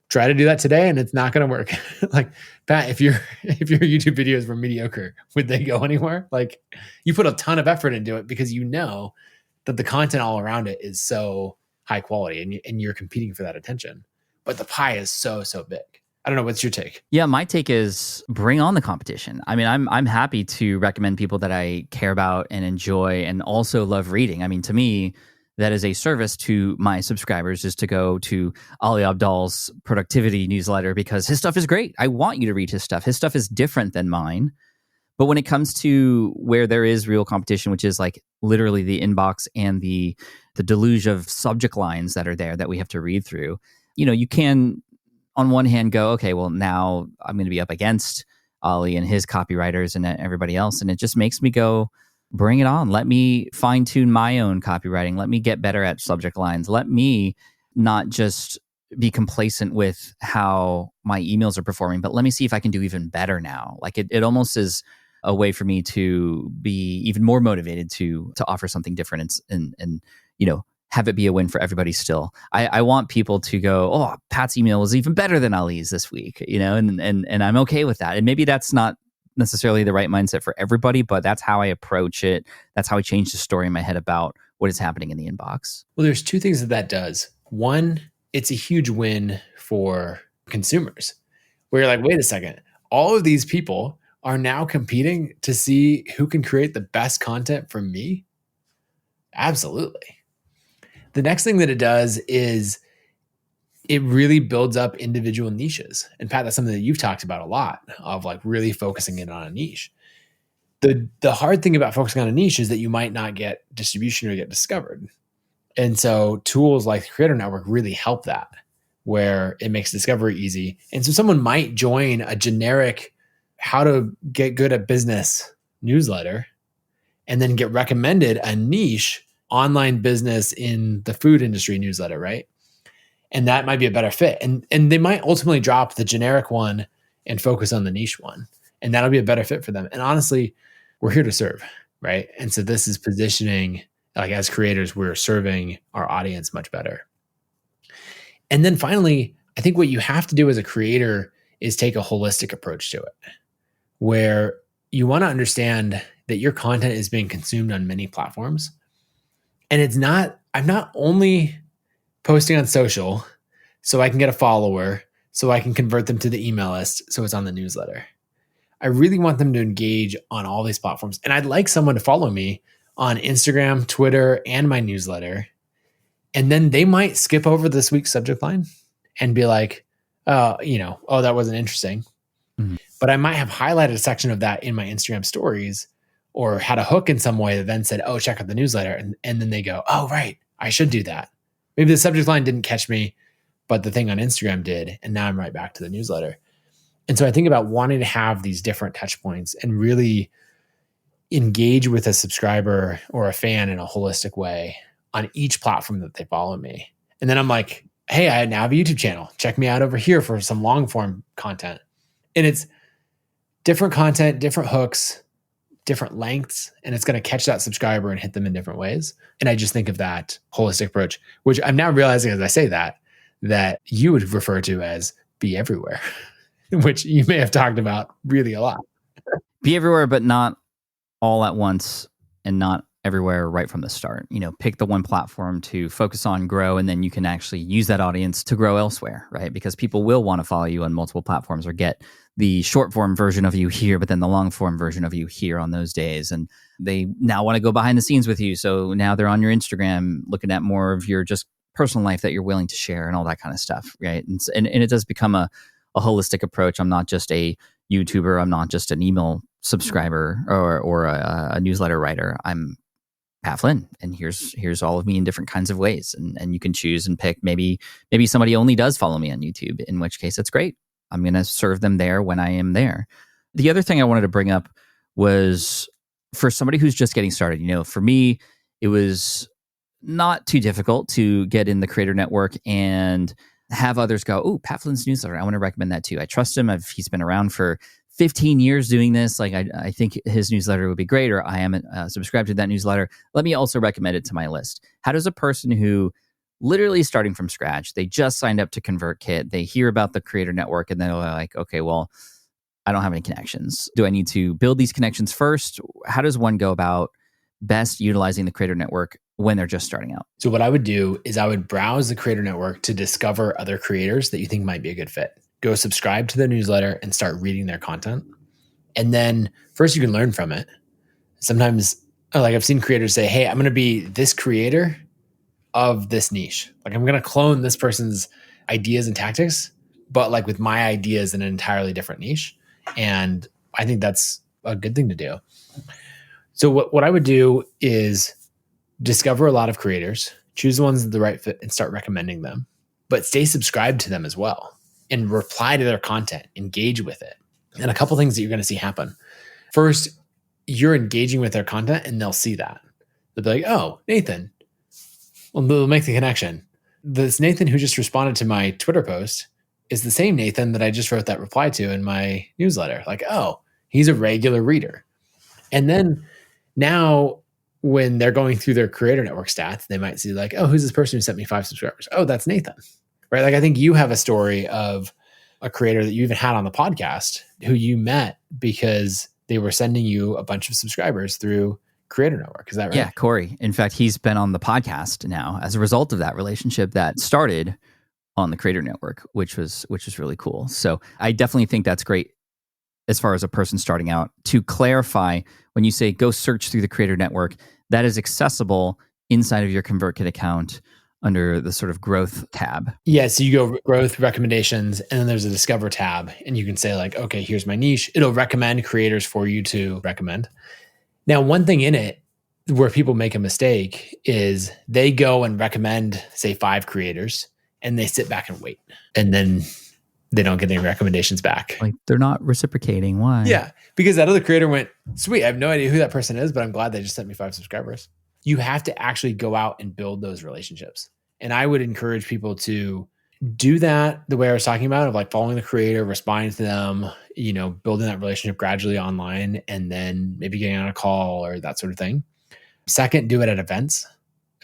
Try to do that today and it's not going to work. Like, Pat, if your YouTube videos were mediocre, would they go anywhere? Like, you put a ton of effort into it because you know that the content all around it is so high quality and you're competing for that attention. But the pie is so big. I don't know. What's your take? Yeah, my take is bring on the competition. I mean, I'm happy to recommend people that I care about and enjoy and also love reading. I mean, to me, that is a service to my subscribers, is to go to Ali Abdal's productivity newsletter because his stuff is great. I want you to read his stuff. His stuff is different than mine. But when it comes to where there is real competition, which is like literally the inbox and the deluge of subject lines that are there that we have to read through, you can on one hand go, okay, well, now I'm going to be up against Ali and his copywriters and everybody else. And it just makes me go, bring it on. Let me fine tune my own copywriting. Let me get better at subject lines. Let me not just be complacent with how my emails are performing, but let me see if I can do even better now. Like it almost is a way for me to be even more motivated to offer something different and have it be a win for everybody still. I want people to go, oh, Pat's email was even better than Ali's this week, and I'm okay with that. And maybe that's not necessarily the right mindset for everybody, but that's how I approach it. That's how I change the story in my head about what is happening in the inbox. Well, there's two things that does. One, it's a huge win for consumers where you're like, wait a second, all of these people are now competing to see who can create the best content for me. Absolutely. The next thing that it does is it really builds up individual niches. And Pat, that's something that you've talked about a lot, of like really focusing in on a niche. The hard thing about focusing on a niche is that you might not get distribution or get discovered. And so tools like the Creator Network really help that, where it makes discovery easy. And so someone might join a generic how to get good at business newsletter and then get recommended a niche online business in the food industry newsletter, right? And that might be a better fit. And they might ultimately drop the generic one and focus on the niche one. And that'll be a better fit for them. And honestly, we're here to serve, right? And so this is positioning, like as creators, we're serving our audience much better. And then finally, I think what you have to do as a creator is take a holistic approach to it, where you want to understand that your content is being consumed on many platforms. And I'm not only posting on social so I can get a follower, so I can convert them to the email list, so it's on the newsletter. I really want them to engage on all these platforms. And I'd like someone to follow me on Instagram, Twitter, and my newsletter. And then they might skip over this week's subject line and be like, oh, that wasn't interesting. Mm-hmm. But I might have highlighted a section of that in my Instagram stories or had a hook in some way that then said, oh, check out the newsletter. And then they go, oh, right, I should do that. Maybe the subject line didn't catch me, but the thing on Instagram did. And now I'm right back to the newsletter. And so I think about wanting to have these different touch points and really engage with a subscriber or a fan in a holistic way on each platform that they follow me. And then I'm like, hey, I now have a YouTube channel. Check me out over here for some long form content. And it's different content, different hooks, different lengths, and it's going to catch that subscriber and hit them in different ways. And I just think of that holistic approach, which I'm now realizing as I say that you would refer to as be everywhere, which you may have talked about really a lot. Be everywhere, but not all at once and not everywhere right from the start. Pick the one platform to focus on, grow, and then you can actually use that audience to grow elsewhere, right? Because people will want to follow you on multiple platforms or get the short form version of you here, but then the long form version of you here on those days. And they now want to go behind the scenes with you. So now they're on your Instagram looking at more of your just personal life that you're willing to share and all that kind of stuff, right? And it does become a holistic approach. I'm not just a YouTuber. I'm not just an email subscriber or a newsletter writer. I'm Pat Flynn, and here's all of me in different kinds of ways. And you can choose and pick. Maybe somebody only does follow me on YouTube, in which case it's great. I'm going to serve them there when I am there. The other thing I wanted to bring up was for somebody who's just getting started. For me, it was not too difficult to get in the creator network and have others go, oh, Pat Flynn's newsletter, I want to recommend that too. I trust him. He's been around for 15 years doing this. Like, I think his newsletter would be great, or I am subscribed to that newsletter. Let me also recommend it to my list. How does a person who literally starting from scratch, they just signed up to ConvertKit, they hear about the creator network, and they're like, okay, well, I don't have any connections. Do I need to build these connections first? How does one go about best utilizing the creator network when they're just starting out? So what I would do is I would browse the creator network to discover other creators that you think might be a good fit. Go subscribe to their newsletter and start reading their content. And then first you can learn from it. Sometimes, like I've seen creators say, hey, I'm going to be this creator of this niche. Like I'm going to clone this person's ideas and tactics, but like with my ideas in an entirely different niche. And I think that's a good thing to do. So what I would do is discover a lot of creators, choose the ones that are the right fit and start recommending them, but stay subscribed to them as well and reply to their content, engage with it. And a couple things that you're going to see happen. First, you're engaging with their content and they'll see that. They'll be like, oh, Nathan. Well, they'll make the connection. This Nathan who just responded to my Twitter post is the same Nathan that I just wrote that reply to in my newsletter. Like, oh, he's a regular reader. And then now when they're going through their creator network stats, they might see like, oh, who's this person who sent me 5 subscribers? Oh, that's Nathan, right? Like I think you have a story of a creator that you even had on the podcast who you met because they were sending you a bunch of subscribers through creator network. Is that right? Yeah, Corey. In fact, he's been on the podcast now as a result of that relationship that started on the creator network, which was really cool. So I definitely think that's great as far as a person starting out. To clarify, when you say go search through the creator network, that is accessible inside of your ConvertKit account under the sort of growth tab. Yeah, so you go growth recommendations, and then there's a discover tab, and you can say like, okay, here's my niche. It'll recommend creators for you to recommend. Now, one thing in it where people make a mistake is they go and recommend, say, 5 creators, and they sit back and wait, and then they don't get any recommendations back. Like they're not reciprocating. Why? Yeah, because that other creator went, sweet, I have no idea who that person is, but I'm glad they just sent me 5 subscribers. You have to actually go out and build those relationships. And I would encourage people to do that the way I was talking about, of like following the creator, responding to them, building that relationship gradually online, and then maybe getting on a call or that sort of thing. Second, do it at events.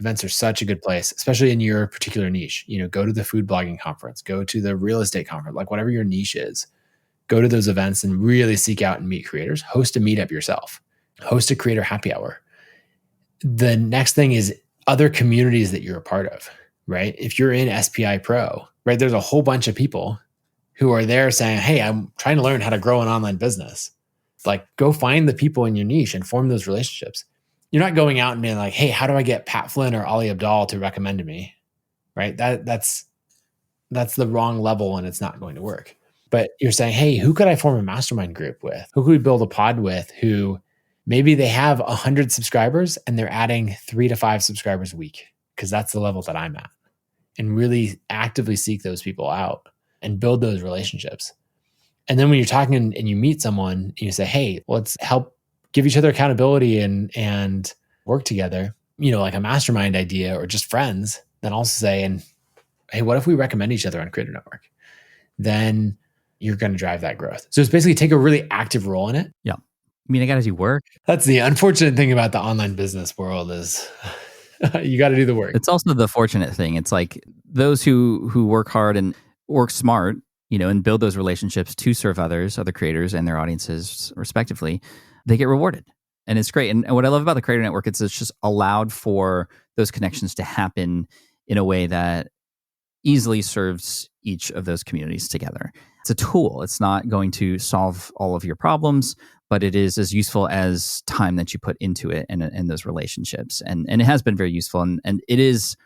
Events are such a good place, especially in your particular niche. Go to the food blogging conference, go to the real estate conference, like whatever your niche is. Go to those events and really seek out and meet creators. Host a meetup yourself. Host a creator happy hour. The next thing is other communities that you're a part of, right? If you're in SPI Pro, right, there's a whole bunch of people who are there saying, hey, I'm trying to learn how to grow an online business. Like, go find the people in your niche and form those relationships. You're not going out and being like, hey, how do I get Pat Flynn or Ali Abdal to recommend to me, right? That's the wrong level and it's not going to work. But you're saying, hey, who could I form a mastermind group with? Who could we build a pod with who maybe they have 100 subscribers and they're adding 3 to 5 subscribers a week, because that's the level that I'm at. And really actively seek those people out and build those relationships. And then when you're talking and you meet someone and you say, hey, let's help give each other accountability and work together, like a mastermind idea or just friends, then also say, hey, what if we recommend each other on Creator Network? Then you're going to drive that growth. So it's basically take a really active role in it. Yeah. I mean, I got to do work. That's the unfortunate thing about the online business world is you got to do the work. It's also the fortunate thing. It's like those who work hard and work smart, and build those relationships to serve others, other creators and their audiences respectively, they get rewarded. And it's great. And what I love about the Creator Network, it's just allowed for those connections to happen in a way that easily serves each of those communities together. It's a tool. It's not going to solve all of your problems, but it is as useful as time that you put into it and those relationships. And it has been very useful. And it is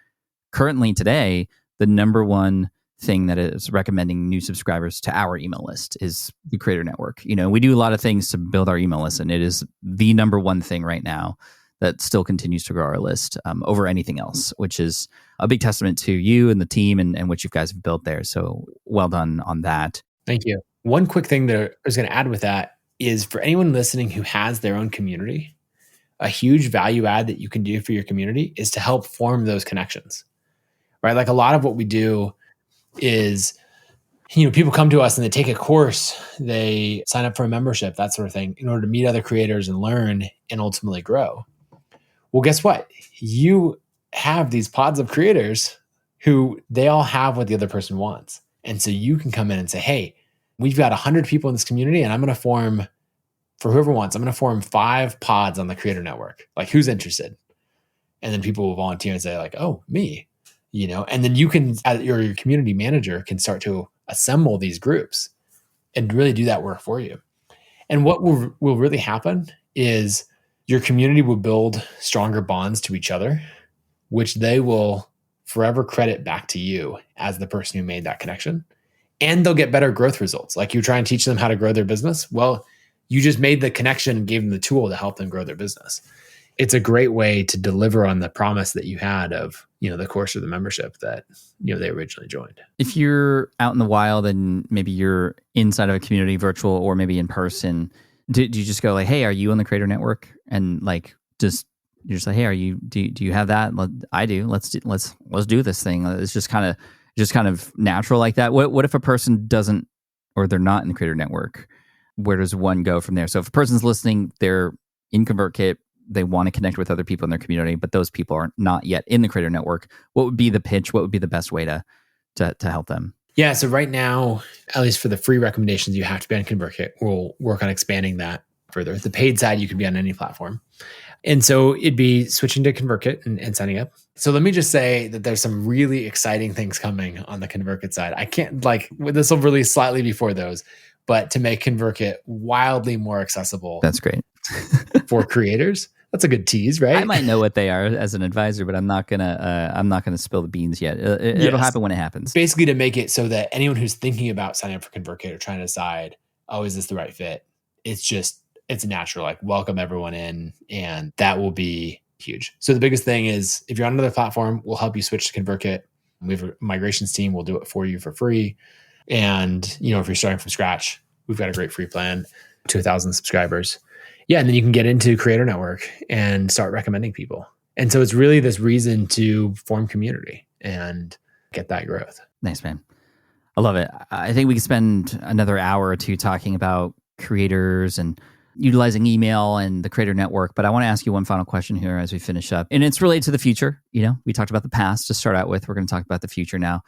currently today the number one thing that is recommending new subscribers to our email list is the Creator Network. We do a lot of things to build our email list, and it is the number one thing right now that still continues to grow our list over anything else, which is a big testament to you and the team and what you guys have built there. So well done on that. Thank you. One quick thing that I was going to add with that is, for anyone listening who has their own community, a huge value add that you can do for your community is to help form those connections, right? Like, a lot of what we do is, people come to us and they take a course, they sign up for a membership, that sort of thing, in order to meet other creators and learn and ultimately grow. Well, guess what? You have these pods of creators who they all have what the other person wants. And so you can come in and say, hey, we've got 100 people in this community, and I'm going to form, for whoever wants, I'm going to form 5 pods on the Creator Network. Like, who's interested? And then people will volunteer and say like, oh, me, and then you can, your community manager can start to assemble these groups and really do that work for you. And what will really happen is your community will build stronger bonds to each other, which they will forever credit back to you as the person who made that connection. And they'll get better growth results. Like, you try and teach them how to grow their business. Well, you just made the connection and gave them the tool to help them grow their business. It's a great way to deliver on the promise that you had of, the course or the membership that, they originally joined. If you're out in the wild and maybe you're inside of a community, virtual or maybe in person, do you just go like, hey, are you on the Creator Network? And like, you're just like, hey, do you have that? I do. Let's do this thing. It's just kind of natural like that. What if a person doesn't, or they're not in the Creator Network? Where does one go from there? So if a person's listening, they're in ConvertKit, they want to connect with other people in their community, but those people are not yet in the Creator Network. What would be the pitch? What would be the best way to help them? Yeah. So right now, at least for the free recommendations, you have to be on ConvertKit. We'll work on expanding that further. The paid side, you can be on any platform. And so it'd be switching to ConvertKit and signing up. So let me just say that there's some really exciting things coming on the ConvertKit side. I can't, this will release slightly before those, but to make ConvertKit wildly more accessible. That's great. For creators. That's a good tease, right? I might know what they are as an advisor, but I'm not gonna spill the beans yet. It'll happen when it happens. Basically, to make it so that anyone who's thinking about signing up for ConvertKit or trying to decide, oh, is this the right fit? It's natural. Like, welcome everyone in, and that will be huge. So the biggest thing is, if you're on another platform, we'll help you switch to ConvertKit. We have a migrations team. We'll do it for you for free. And if you're starting from scratch, we've got a great free plan to 1,000 subscribers. Yeah, and then you can get into Creator Network and start recommending people. And so it's really this reason to form community and get that growth. Nice, man. I love it. I think we could spend another hour or two talking about creators and utilizing email and the creator network. But I want to ask you one final question here as we finish up. And it's related to the future. We talked about the past to start out with. We're going to talk about the future now.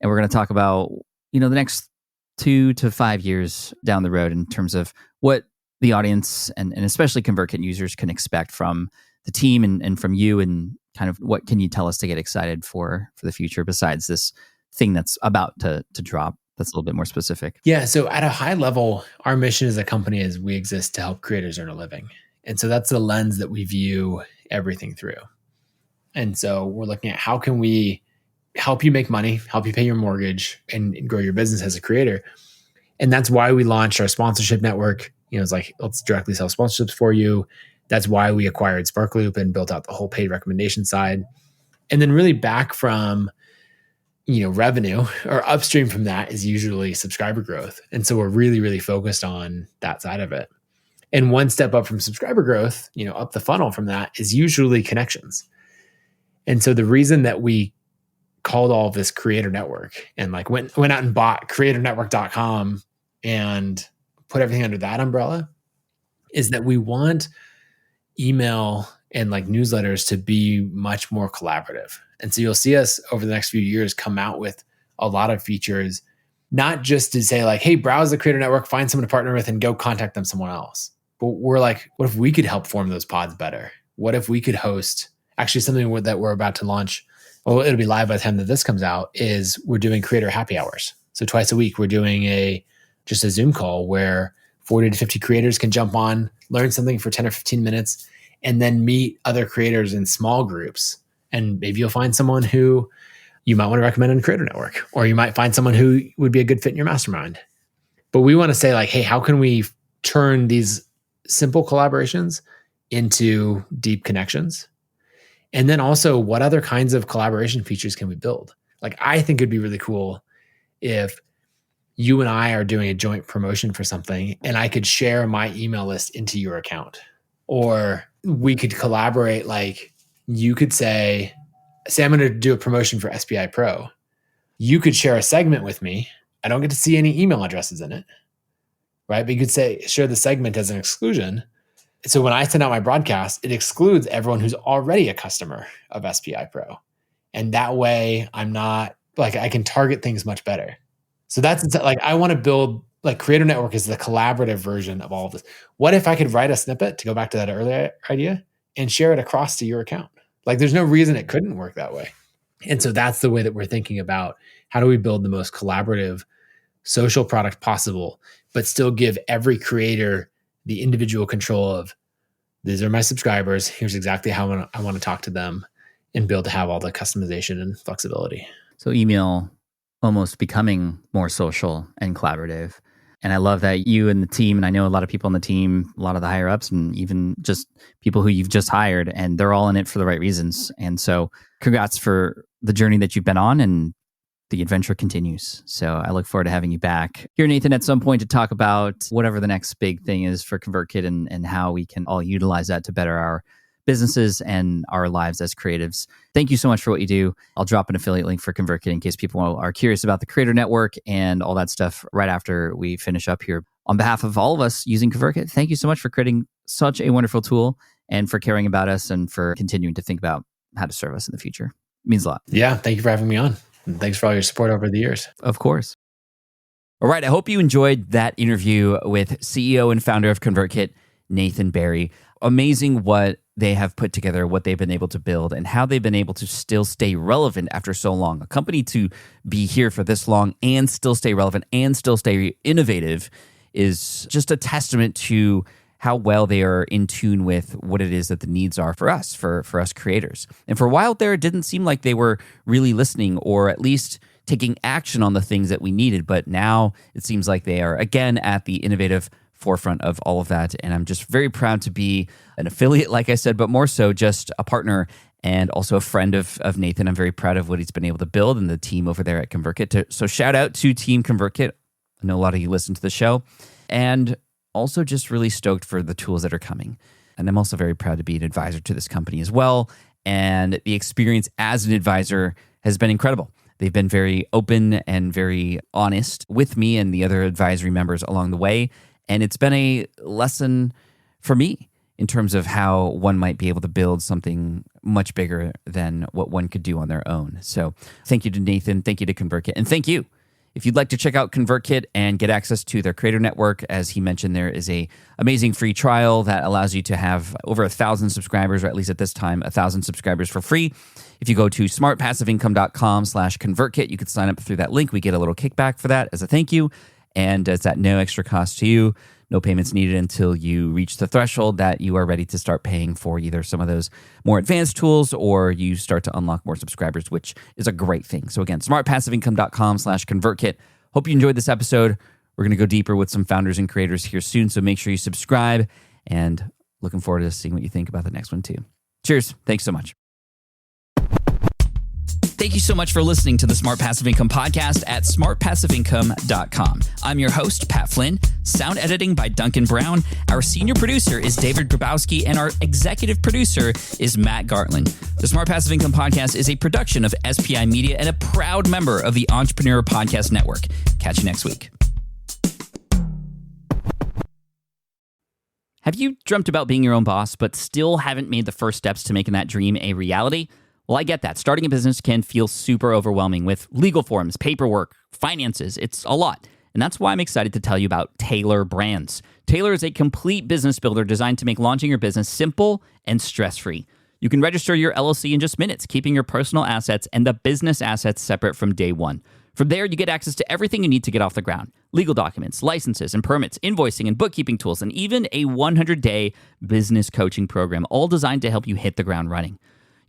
And we're going to talk about, the next 2 to 5 years down the road in terms of what the audience and especially ConvertKit users can expect from the team and from you, and kind of what can you tell us to get excited for the future besides this thing that's about to drop that's a little bit more specific? Yeah. So at a high level, our mission as a company is we exist to help creators earn a living. And so that's the lens that we view everything through. And so we're looking at how can we help you make money, help you pay your mortgage and grow your business as a creator. And that's why we launched our sponsorship network. It's like, let's directly sell sponsorships for you. That's why we acquired Sparkloop and built out the whole paid recommendation side. And then really back from, revenue or upstream from that is usually subscriber growth. And so we're really, really focused on that side of it. And one step up from subscriber growth, up the funnel from that is usually connections. And so the reason that we called all of this creator network and went out and bought creatornetwork.com and put everything under that umbrella is that we want email and newsletters to be much more collaborative. And so you'll see us over the next few years come out with a lot of features, not just to say hey, browse the creator network, find someone to partner with and go contact them someone else. But we're what if we could help form those pods better? What if we could host actually something that we're about to launch? Well, it'll be live by the time that this comes out, is we're doing creator happy hours. So twice a week, we're doing just a Zoom call where 40 to 50 creators can jump on, learn something for 10 or 15 minutes, and then meet other creators in small groups. And maybe you'll find someone who you might want to recommend on Creator Network, or you might find someone who would be a good fit in your mastermind. But we want to say hey, how can we turn these simple collaborations into deep connections? And then also, what other kinds of collaboration features can we build? I think it'd be really cool if you and I are doing a joint promotion for something and I could share my email list into your account. Or we could collaborate, you could say I'm going to do a promotion for SPI Pro. You could share a segment with me. I don't get to see any email addresses in it, right? But you could share the segment as an exclusion. So when I send out my broadcast, it excludes everyone who's already a customer of SPI Pro. And that way I'm not I can target things much better. So that's I want to build Creator Network is the collaborative version of all of this. What if I could write a snippet, to go back to that earlier idea, and share it across to your account? There's no reason it couldn't work that way. And so that's the way that we're thinking about how do we build the most collaborative social product possible, but still give every creator the individual control of, these are my subscribers, here's exactly how I want to talk to them, and build to have all the customization and flexibility. So email almost becoming more social and collaborative. And I love that you and the team, and I know a lot of people on the team, a lot of the higher ups, and even just people who you've just hired, and they're all in it for the right reasons. And so congrats for the journey that you've been on, and the adventure continues. So I look forward to having you back here, Nathan, at some point to talk about whatever the next big thing is for ConvertKit and how we can all utilize that to better our businesses and our lives as creatives. Thank you so much for what you do. I'll drop an affiliate link for ConvertKit in case people are curious about the Creator Network and all that stuff right after we finish up here. On behalf of all of us using ConvertKit, thank you so much for creating such a wonderful tool and for caring about us and for continuing to think about how to serve us in the future. It means a lot. Yeah, thank you for having me on. And thanks for all your support over the years. Of course. All right. I hope you enjoyed that interview with CEO and founder of ConvertKit, Nathan Barry. Amazing what they have put together, what they've been able to build, and how they've been able to still stay relevant after so long. A company to be here for this long and still stay relevant and still stay innovative is just a testament to how well they are in tune with what it is that the needs are for us, for us creators. And for a while there, it didn't seem like they were really listening or at least taking action on the things that we needed. But now it seems like they are, again, at the innovative forefront of all of that. And I'm just very proud to be an affiliate, like I said, but more so just a partner and also a friend of Nathan. I'm very proud of what he's been able to build and the team over there at ConvertKit. So shout out to Team ConvertKit. I know a lot of you listen to the show. And also just really stoked for the tools that are coming. And I'm also very proud to be an advisor to this company as well. and the experience as an advisor has been incredible. They've been very open and very honest with me and the other advisory members along the way. And it's been a lesson for me in terms of how one might be able to build something much bigger than what one could do on their own. So thank you to Nathan. Thank you to ConvertKit. And thank you. If you'd like to check out ConvertKit and get access to their creator network, as he mentioned, there is a amazing free trial that allows you to have over 1,000 subscribers, or at least at this time, 1,000 subscribers for free. If you go to smartpassiveincome.com/ConvertKit, you could sign up through that link. We get a little kickback for that as a thank you. And it's at no extra cost to you. No payments needed until you reach the threshold that you are ready to start paying for either some of those more advanced tools or you start to unlock more subscribers, which is a great thing. So again, smartpassiveincome.com/ConvertKit. Hope you enjoyed this episode. We're going to go deeper with some founders and creators here soon. So make sure you subscribe, and looking forward to seeing what you think about the next one too. Cheers. Thanks so much. Thank you so much for listening to the Smart Passive Income podcast at smartpassiveincome.com. I'm your host, Pat Flynn. Sound editing by Duncan Brown. Our senior producer is David Grabowski, and our executive producer is Matt Gartland. The Smart Passive Income podcast is a production of SPI Media and a proud member of the Entrepreneur Podcast Network. Catch you next week. Have you dreamt about being your own boss, but still haven't made the first steps to making that dream a reality? Well, I get that. Starting a business can feel super overwhelming with legal forms, paperwork, finances. It's a lot. And that's why I'm excited to tell you about Taylor Brands. Taylor is a complete business builder designed to make launching your business simple and stress-free. You can register your LLC in just minutes, keeping your personal assets and the business assets separate from day one. From there, you get access to everything you need to get off the ground. Legal documents, licenses and permits, invoicing and bookkeeping tools, and even a 100-day business coaching program, all designed to help you hit the ground running.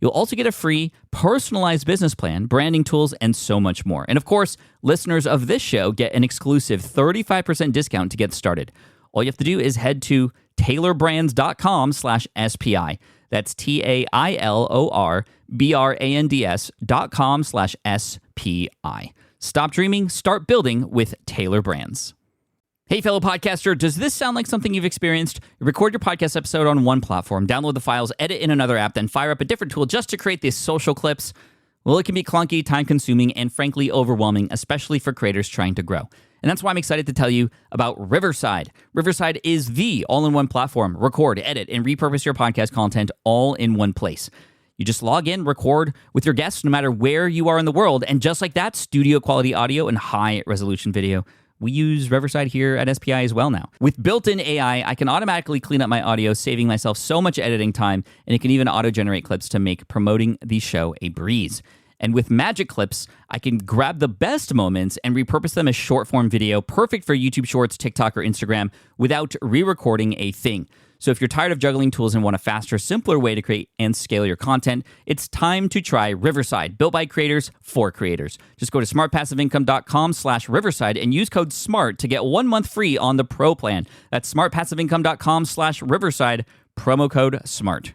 You'll also get a free personalized business plan, branding tools, and so much more. And of course, listeners of this show get an exclusive 35% discount to get started. All you have to do is head to taylorbrands.com/SPI. That's TAILORBRANDS.com/SPI. Stop dreaming, start building with Taylor Brands. Hey, fellow podcaster, does this sound like something you've experienced? You record your podcast episode on one platform, download the files, edit in another app, then fire up a different tool just to create these social clips? Well, it can be clunky, time-consuming, and frankly overwhelming, especially for creators trying to grow. And that's why I'm excited to tell you about Riverside. Riverside is the all-in-one platform. Record, edit, and repurpose your podcast content all in one place. You just log in, record with your guests no matter where you are in the world, and just like that, studio-quality audio and high-resolution video. We use Riverside here at SPI as well now. With built-in AI, I can automatically clean up my audio, saving myself so much editing time, and it can even auto-generate clips to make promoting the show a breeze. And with Magic Clips, I can grab the best moments and repurpose them as short-form video, perfect for YouTube Shorts, TikTok, or Instagram, without re-recording a thing. So if you're tired of juggling tools and want a faster, simpler way to create and scale your content, it's time to try Riverside, built by creators for creators. Just go to smartpassiveincome.com/Riverside and use code SMART to get 1 month free on the Pro plan. That's smartpassiveincome.com/Riverside, promo code SMART.